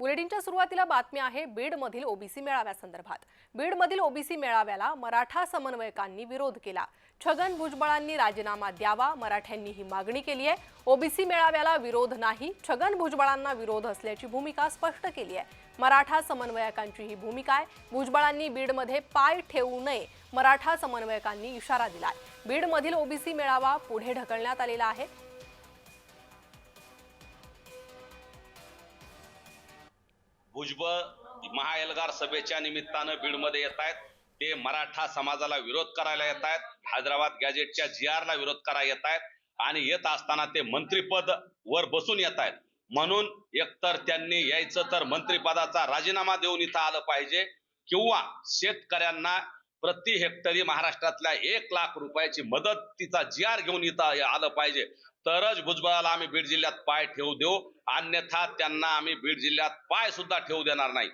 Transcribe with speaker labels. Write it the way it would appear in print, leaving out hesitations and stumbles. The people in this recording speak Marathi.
Speaker 1: बुलेटिनच्या सुरुवातीला बातमी आहे बीडमधील ओबीसी मेळाव्यासंदर्भात। बीडमधील ओबीसी मेळाव्याला मराठा समन्वयकांनी विरोध केला। छगन भुजबळांनी राजीनामा द्यावा, मराठ्यांनी ही मागणी केली आहे। ओबीसी मेळाव्याला विरोध नाही, छगन भुजबळांना विरोध असल्याची भूमिका स्पष्ट केली आहे। मराठा समन्वयकांची ही भूमिका आहे। भुजबळांनी बीडमध्ये पाय ठेवू नये, मराठा समन्वयकांनी इशारा दिलाय। बीडमधील ओबीसी मेळावा पुढे ढकलण्यात आलेला आहे।
Speaker 2: भुजबळ महाएल्गार सभेच्या निमित्तानं बीडमध्ये येत आहेत। ते मराठा समाजाला विरोध करायला येत आहेत। हैदराबाद गॅजेटच्या GRला विरोध करायला येत आहेत आणि येत असताना ते मंत्रिपद वर बसून येत आहेत। म्हणून एकतर त्यांनी यायचं तर मंत्रिपदाचा राजीनामा देऊन इथं आलं पाहिजे किंवा शेतकऱ्यांना प्रति हेक्टरी महाराष्ट्रातल्या 1 लाख रुपयाची मदतीचा GR घेऊन इथं आलं पाहिजे, तरच भुजबळाला आम्ही बीड जिल्ह्यात पाय ठेवू देऊ, अन्यथा त्यांना आम्ही बीड जिल्ह्यात पाय सुद्धा ठेवू देणार नाही।